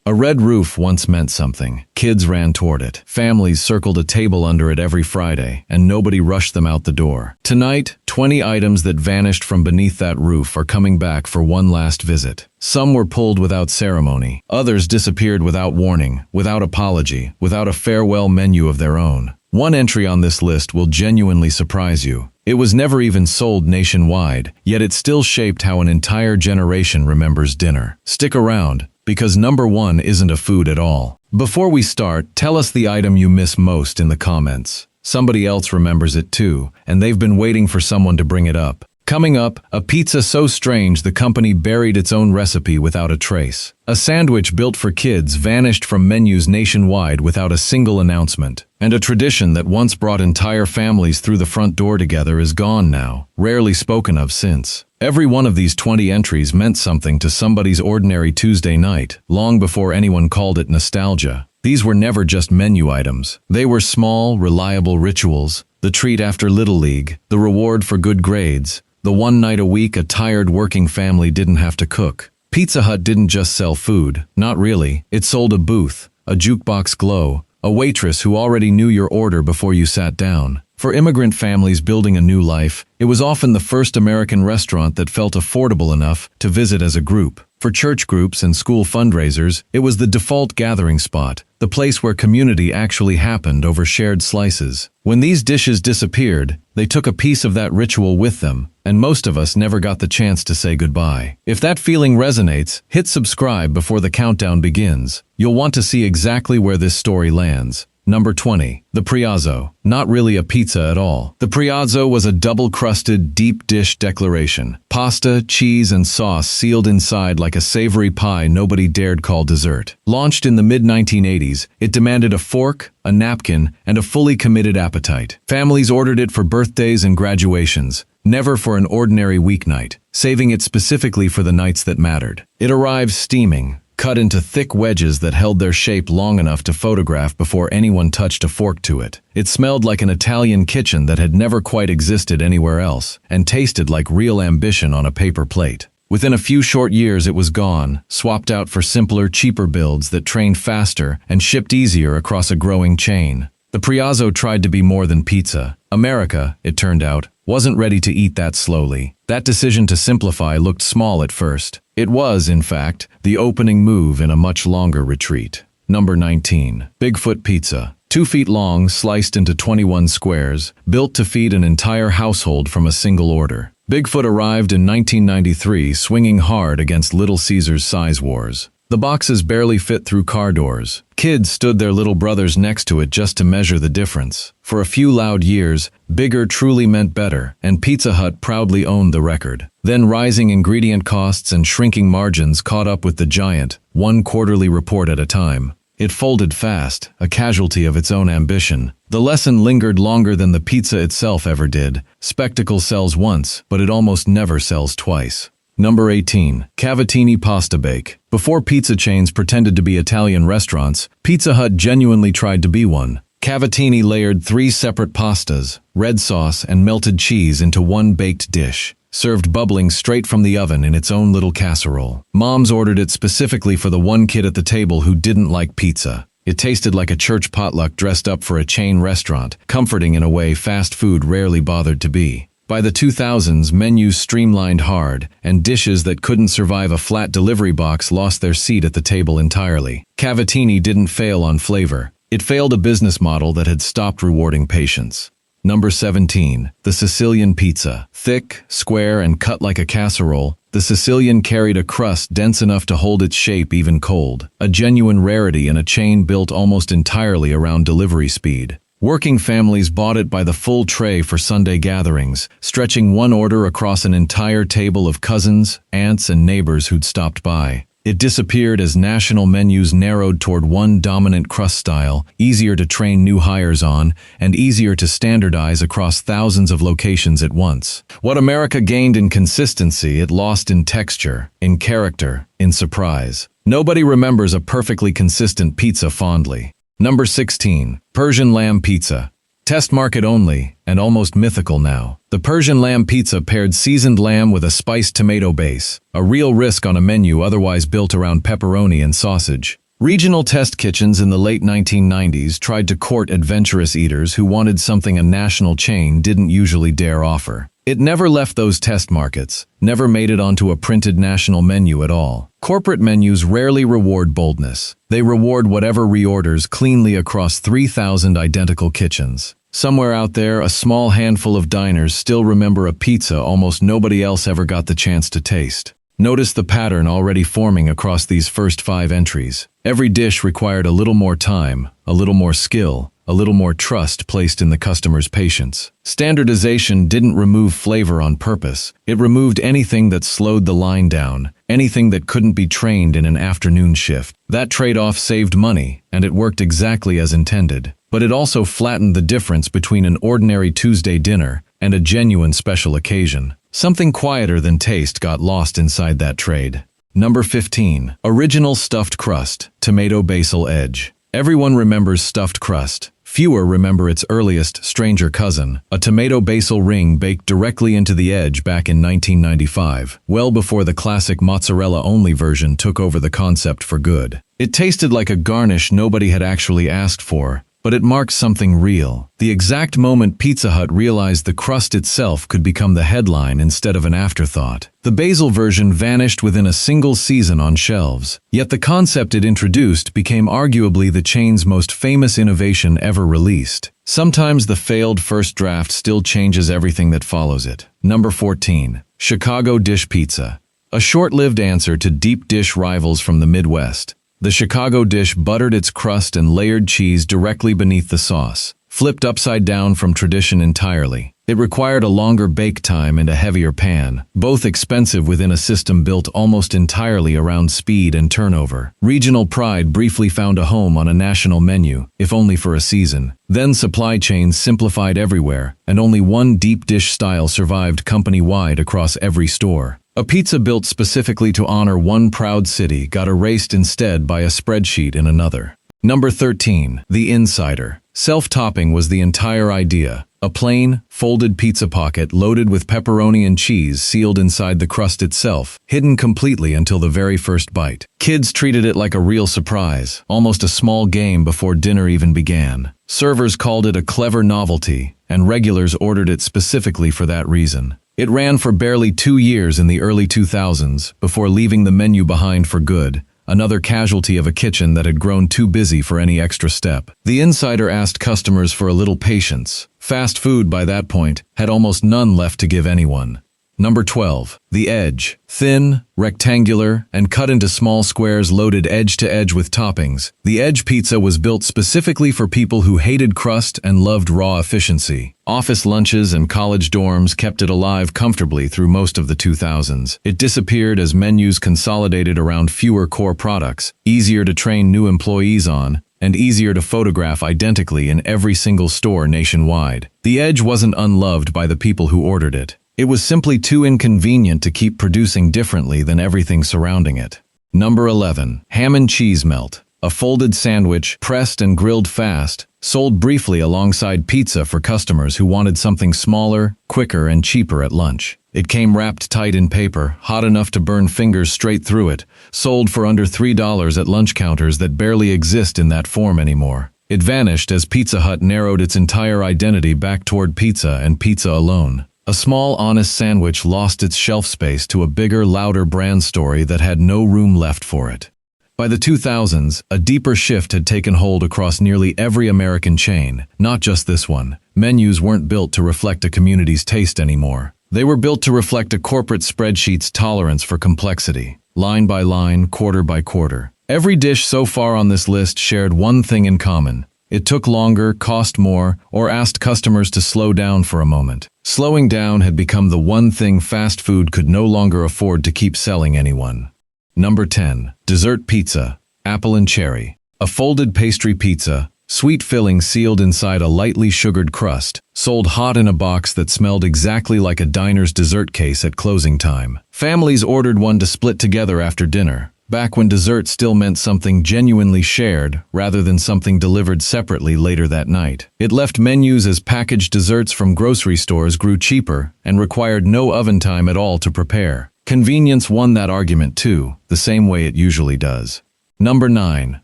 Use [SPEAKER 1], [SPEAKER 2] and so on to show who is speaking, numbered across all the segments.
[SPEAKER 1] A red roof once meant something. Kids ran toward it. Families circled a table under it every Friday, and nobody rushed them out the door. Tonight, 20 items that vanished from beneath that roof are coming back for one last visit. Some were pulled without ceremony. Others disappeared without warning, without apology, without a farewell menu of their own. One entry on this list will genuinely surprise you. It was never even sold nationwide, yet it still shaped how an entire generation remembers dinner. Stick around, because number 1 isn't a food at all. Before we start, tell us the item you miss most in the comments. Somebody else remembers it too, and they've been waiting for someone to bring it up. Coming up, a pizza so strange the company buried its own recipe without a trace. A sandwich built for kids vanished from menus nationwide without a single announcement. And a tradition that once brought entire families through the front door together is gone now, rarely spoken of since. Every one of these 20 entries meant something to somebody's ordinary Tuesday night, long before anyone called it nostalgia. These were never just menu items. They were small, reliable rituals, the treat after Little League, the reward for good grades, the one night a week a tired working family didn't have to cook. Pizza Hut didn't just sell food, not really. It sold a booth, a jukebox glow, a waitress who already knew your order before you sat down. For immigrant families building a new life, it was often the first American restaurant that felt affordable enough to visit as a group. For church groups and school fundraisers, it was the default gathering spot, the place where community actually happened over shared slices. When these dishes disappeared, they took a piece of that ritual with them, and most of us never got the chance to say goodbye. If that feeling resonates, hit subscribe before the countdown begins. You'll want to see exactly where this story lands. Number 20. The Priazzo. Not really a pizza at all. The Priazzo was a double-crusted, deep dish declaration. Pasta, cheese, and sauce sealed inside like a savory pie nobody dared call dessert. Launched in the mid-1980s, it demanded a fork, a napkin, and a fully committed appetite. Families ordered it for birthdays and graduations, never for an ordinary weeknight, saving it specifically for the nights that mattered. It arrived steaming, cut into thick wedges that held their shape long enough to photograph before anyone touched a fork to it. It smelled like an Italian kitchen that had never quite existed anywhere else, and tasted like real ambition on a paper plate. Within a few short years it was gone, swapped out for simpler, cheaper builds that trained faster and shipped easier across a growing chain. The Priazzo tried to be more than pizza. America, it turned out, wasn't ready to eat that slowly. That decision to simplify looked small at first. It was, in fact, the opening move in a much longer retreat. Number 19. Bigfoot Pizza. 2 feet long, sliced into 21 squares, built to feed an entire household from a single order. Bigfoot arrived in 1993, swinging hard against Little Caesars' size wars. The boxes barely fit through car doors. Kids stood their little brothers next to it just to measure the difference. For a few loud years, bigger truly meant better, and Pizza Hut proudly owned the record. Then rising ingredient costs and shrinking margins caught up with the giant, one quarterly report at a time. It folded fast, a casualty of its own ambition. The lesson lingered longer than the pizza itself ever did. Spectacle sells once, but it almost never sells twice. Number 18. Cavatini Pasta Bake. Before pizza chains pretended to be Italian restaurants, Pizza Hut genuinely tried to be one. Cavatini layered 3 separate pastas, red sauce, and melted cheese into one baked dish, served bubbling straight from the oven in its own little casserole. Moms ordered it specifically for the one kid at the table who didn't like pizza. It tasted like a church potluck dressed up for a chain restaurant, comforting in a way fast food rarely bothered to be. By the 2000s, menus streamlined hard, and dishes that couldn't survive a flat delivery box lost their seat at the table entirely. Cavatini didn't fail on flavor. It failed a business model that had stopped rewarding patience. Number 17. The Sicilian Pizza. Thick, square, and cut like a casserole, the Sicilian carried a crust dense enough to hold its shape even cold, a genuine rarity in a chain built almost entirely around delivery speed. Working families bought it by the full tray for Sunday gatherings, stretching one order across an entire table of cousins, aunts, and neighbors who'd stopped by. It disappeared as national menus narrowed toward one dominant crust style, easier to train new hires on, and easier to standardize across thousands of locations at once. What America gained in consistency, it lost in texture, in character, in surprise. Nobody remembers a perfectly consistent pizza fondly. Number 16. Persian Lamb Pizza. Test market only, and almost mythical now. The Persian Lamb Pizza paired seasoned lamb with a spiced tomato base, a real risk on a menu otherwise built around pepperoni and sausage. Regional test kitchens in the late 1990s tried to court adventurous eaters who wanted something a national chain didn't usually dare offer. It never left those test markets, never made it onto a printed national menu at all. Corporate menus rarely reward boldness. They reward whatever reorders cleanly across 3,000 identical kitchens. Somewhere out there, a small handful of diners still remember a pizza almost nobody else ever got the chance to taste. Notice the pattern already forming across these first 5 entries. Every dish required a little more time, a little more skill, a little more trust placed in the customer's patience. Standardization didn't remove flavor on purpose. It removed anything that slowed the line down, anything that couldn't be trained in an afternoon shift. That trade-off saved money, and it worked exactly as intended. But it also flattened the difference between an ordinary Tuesday dinner and a genuine special occasion. Something quieter than taste got lost inside that trade. Number 15. Original stuffed crust, tomato basil edge. Everyone remembers stuffed crust. Fewer remember its earliest stranger cousin, a tomato basil ring baked directly into the edge back in 1995, well before the classic mozzarella-only version took over the concept for good. It tasted like a garnish nobody had actually asked for, but it marked something real. The exact moment Pizza Hut realized the crust itself could become the headline instead of an afterthought. The basil version vanished within a single season on shelves, yet the concept it introduced became arguably the chain's most famous innovation ever released. Sometimes the failed first draft still changes everything that follows it. Number 14. Chicago Dish Pizza. A short-lived answer to deep dish rivals from the Midwest. The Chicago dish buttered its crust and layered cheese directly beneath the sauce, flipped upside down from tradition entirely. It required a longer bake time and a heavier pan, both expensive within a system built almost entirely around speed and turnover. Regional pride briefly found a home on a national menu, if only for a season. Then supply chains simplified everywhere, and only one deep dish style survived company-wide across every store. A pizza built specifically to honor one proud city got erased instead by a spreadsheet in another. Number 13. The Insider. Self-topping was the entire idea. A plain, folded pizza pocket loaded with pepperoni and cheese sealed inside the crust itself, hidden completely until the very first bite. Kids treated it like a real surprise, almost a small game before dinner even began. Servers called it a clever novelty, and regulars ordered it specifically for that reason. It ran for barely 2 years in the early 2000s before leaving the menu behind for good, another casualty of a kitchen that had grown too busy for any extra step. The Insider asked customers for a little patience. Fast food, by that point, had almost none left to give anyone. Number 12. The Edge. Thin, rectangular, and cut into small squares loaded edge to edge with toppings. The Edge pizza was built specifically for people who hated crust and loved raw efficiency. Office lunches and college dorms kept it alive comfortably through most of the 2000s. It disappeared as menus consolidated around fewer core products, easier to train new employees on, and easier to photograph identically in every single store nationwide. The Edge wasn't unloved by the people who ordered it. It was simply too inconvenient to keep producing differently than everything surrounding it. Number 11. Ham and cheese melt. A folded sandwich, pressed and grilled fast, sold briefly alongside pizza for customers who wanted something smaller, quicker, and cheaper at lunch. It came wrapped tight in paper, hot enough to burn fingers straight through it, sold for under $3 at lunch counters that barely exist in that form anymore. It vanished as Pizza Hut narrowed its entire identity back toward pizza and pizza alone. A small, honest sandwich lost its shelf space to a bigger, louder brand story that had no room left for it. By the 2000s, a deeper shift had taken hold across nearly every American chain, not just this one. Menus weren't built to reflect a community's taste anymore. They were built to reflect a corporate spreadsheet's tolerance for complexity, line by line, quarter by quarter. Every dish so far on this list shared one thing in common. It took longer, cost more, or asked customers to slow down for a moment. Slowing down had become the one thing fast food could no longer afford to keep selling anyone. Number 10. Dessert pizza, apple and cherry. A folded pastry pizza, sweet filling sealed inside a lightly sugared crust, sold hot in a box that smelled exactly like a diner's dessert case at closing time. Families ordered one to split together after dinner, back when dessert still meant something genuinely shared rather than something delivered separately later that night. It left menus as packaged desserts from grocery stores grew cheaper and required no oven time at all to prepare. Convenience won that argument too, the same way it usually does. Number 9.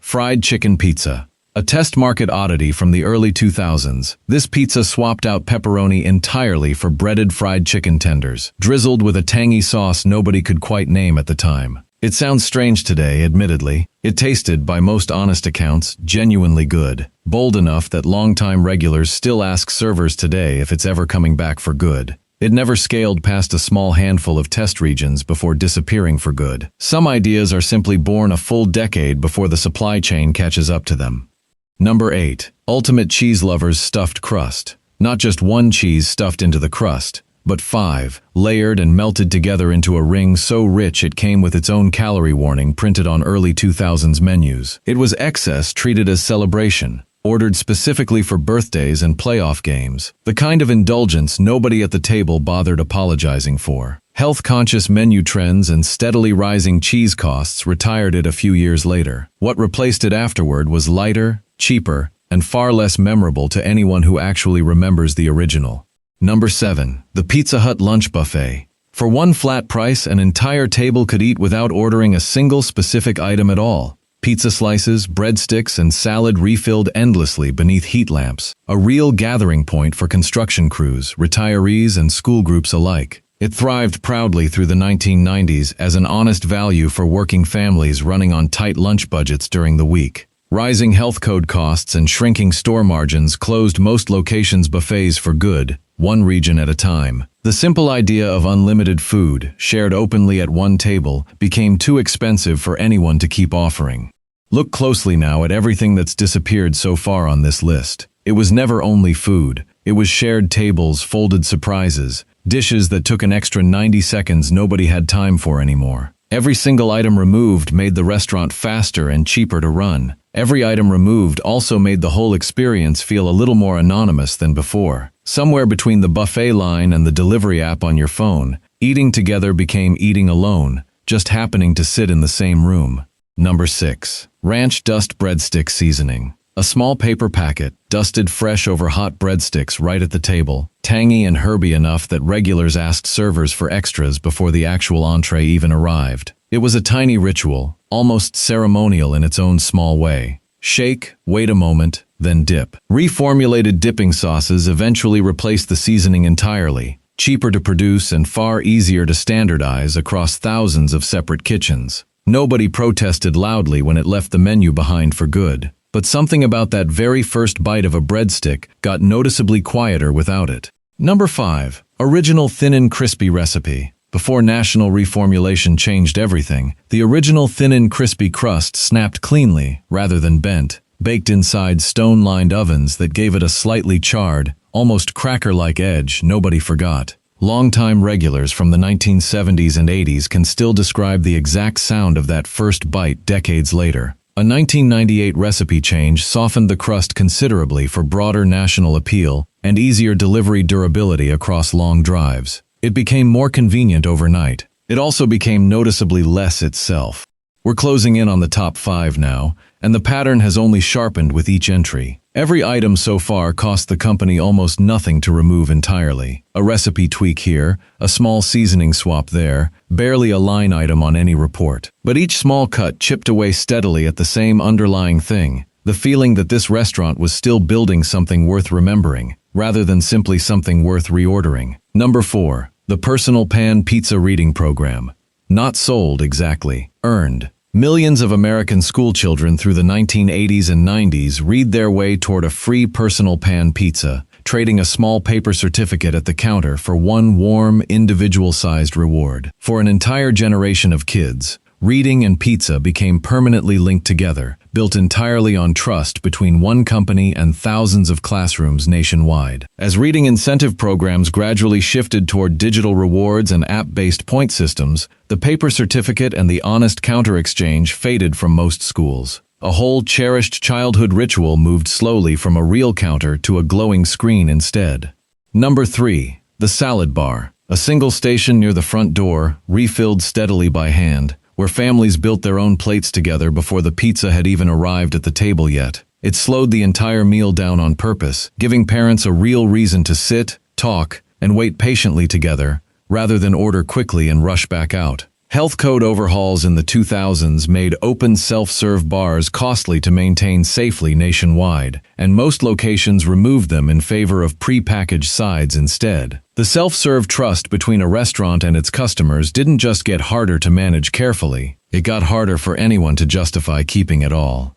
[SPEAKER 1] Fried chicken pizza. A test market oddity from the early 2000s, this pizza swapped out pepperoni entirely for breaded fried chicken tenders, drizzled with a tangy sauce nobody could quite name at the time. It sounds strange today, admittedly. It tasted, by most honest accounts, genuinely good. Bold enough that longtime regulars still ask servers today if it's ever coming back for good. It never scaled past a small handful of test regions before disappearing for good. Some ideas are simply born a full decade before the supply chain catches up to them. Number 8. Ultimate cheese lovers stuffed crust. Not just one cheese stuffed into the crust, but 5, layered and melted together into a ring so rich it came with its own calorie warning printed on early 2000s menus. It was excess treated as celebration, ordered specifically for birthdays and playoff games, the kind of indulgence nobody at the table bothered apologizing for. Health-conscious menu trends and steadily rising cheese costs retired it a few years later. What replaced it afterward was lighter, cheaper, and far less memorable to anyone who actually remembers the original. Number 7. The Pizza Hut Lunch Buffet. For one flat price, an entire table could eat without ordering a single specific item at all. Pizza slices, breadsticks, and salad refilled endlessly beneath heat lamps, a real gathering point for construction crews, retirees, and school groups alike. It thrived proudly through the 1990s as an honest value for working families running on tight lunch budgets during the week. Rising health code costs and shrinking store margins closed most locations' buffets for good, one region at a time. The simple idea of unlimited food, shared openly at one table, became too expensive for anyone to keep offering. Look closely now at everything that's disappeared so far on this list. It was never only food. It was shared tables, folded surprises, dishes that took an extra 90 seconds nobody had time for anymore. Every single item removed made the restaurant faster and cheaper to run. Every item removed also made the whole experience feel a little more anonymous than before. Somewhere between the buffet line and the delivery app on your phone, eating together became eating alone, just happening to sit in the same room. Number 6. Ranch Dust Breadstick Seasoning. A small paper packet, dusted fresh over hot breadsticks right at the table, tangy and herby enough that regulars asked servers for extras before the actual entree even arrived. It was a tiny ritual, almost ceremonial in its own small way. Shake, wait a moment, then dip. Reformulated dipping sauces eventually replaced the seasoning entirely, cheaper to produce and far easier to standardize across thousands of separate kitchens. Nobody protested loudly when it left the menu behind for good. But something about that very first bite of a breadstick got noticeably quieter without it. Number 5. Original Thin and Crispy Recipe. Before national reformulation changed everything, the original thin and crispy crust snapped cleanly, rather than bent, baked inside stone-lined ovens that gave it a slightly charred, almost cracker-like edge nobody forgot. Longtime regulars from the 1970s and 80s can still describe the exact sound of that first bite decades later. A 1998 recipe change softened the crust considerably for broader national appeal and easier delivery durability across long drives. It became more convenient overnight. It also became noticeably less itself. We're closing in on the top 5 now, and the pattern has only sharpened with each entry. Every item so far cost the company almost nothing to remove entirely. A recipe tweak here, a small seasoning swap there, barely a line item on any report. But each small cut chipped away steadily at the same underlying thing, the feeling that this restaurant was still building something worth remembering, rather than simply something worth reordering. Number 4. The Personal Pan Pizza Reading Program. Not sold exactly, earned. Millions of American schoolchildren through the 1980s and 90s read their way toward a free personal pan pizza, trading a small paper certificate at the counter for one warm, individual-sized reward. For an entire generation of kids, reading and pizza became permanently linked together, built entirely on trust between one company and thousands of classrooms nationwide. As reading incentive programs gradually shifted toward digital rewards and app-based point systems, the paper certificate and the honest counter exchange faded from most schools. A whole cherished childhood ritual moved slowly from a real counter to a glowing screen instead. Number 3. The Salad Bar. A single station near the front door, refilled steadily by hand, where families built their own plates together before the pizza had even arrived at the table yet. It slowed the entire meal down on purpose, giving parents a real reason to sit, talk, and wait patiently together, rather than order quickly and rush back out. Health code overhauls in the 2000s made open self-serve bars costly to maintain safely nationwide, and most locations removed them in favor of pre-packaged sides instead. The self-serve trust between a restaurant and its customers didn't just get harder to manage carefully, it got harder for anyone to justify keeping it all.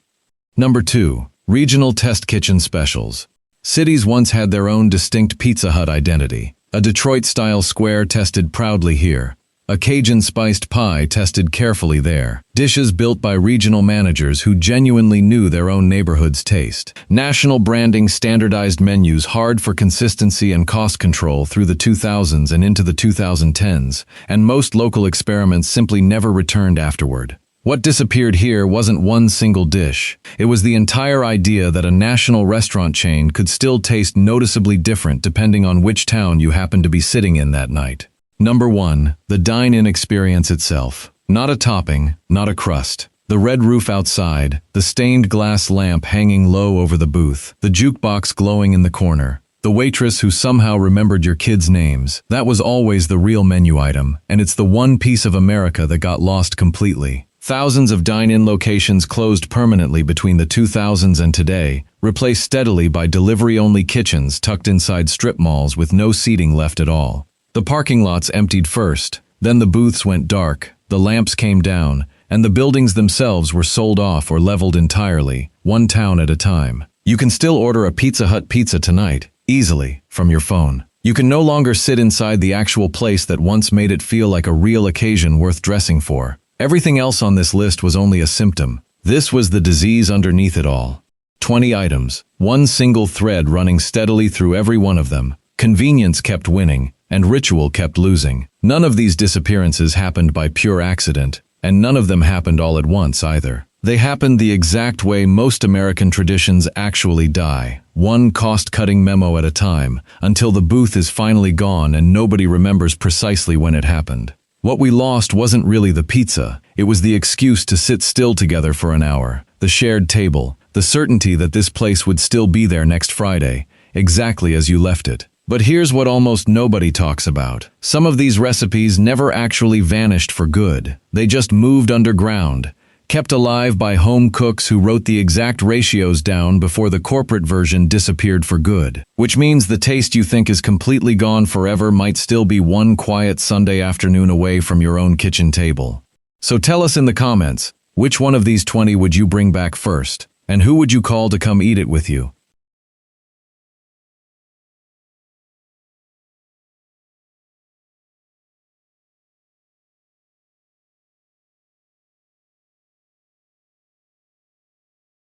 [SPEAKER 1] Number 2. Regional test kitchen specials. Cities once had their own distinct Pizza Hut identity. A Detroit-style square tested proudly here. A Cajun-spiced pie tested carefully there. Dishes built by regional managers who genuinely knew their own neighborhood's taste. National branding standardized menus hard for consistency and cost control through the 2000s and into the 2010s, and most local experiments simply never returned afterward. What disappeared here wasn't one single dish. It was the entire idea that a national restaurant chain could still taste noticeably different depending on which town you happened to be sitting in that night. Number 1. The dine-in experience itself. Not a topping, not a crust. The red roof outside, the stained glass lamp hanging low over the booth, the jukebox glowing in the corner, the waitress who somehow remembered your kids' names. That was always the real menu item, and it's the one piece of America that got lost completely. Thousands of dine-in locations closed permanently between the 2000s and today, replaced steadily by delivery-only kitchens tucked inside strip malls with no seating left at all. The parking lots emptied first, then the booths went dark, the lamps came down, and the buildings themselves were sold off or leveled entirely, one town at a time. You can still order a Pizza Hut pizza tonight, easily, from your phone. You can no longer sit inside the actual place that once made it feel like a real occasion worth dressing for. Everything else on this list was only a symptom. This was the disease underneath it all. 20 items, one single thread running steadily through every one of them. Convenience kept winning, and ritual kept losing. None of these disappearances happened by pure accident, and none of them happened all at once either. They happened the exact way most American traditions actually die, one cost-cutting memo at a time, until the booth is finally gone and nobody remembers precisely when it happened. What we lost wasn't really the pizza, it was the excuse to sit still together for an hour, the shared table, the certainty that this place would still be there next Friday, exactly as you left it. But here's what almost nobody talks about. Some of these recipes never actually vanished for good. They just moved underground, kept alive by home cooks who wrote the exact ratios down before the corporate version disappeared for good. Which means the taste you think is completely gone forever might still be one quiet Sunday afternoon away from your own kitchen table. So tell us in the comments, which one of these 20 would you bring back first? And who would you call to come eat it with you?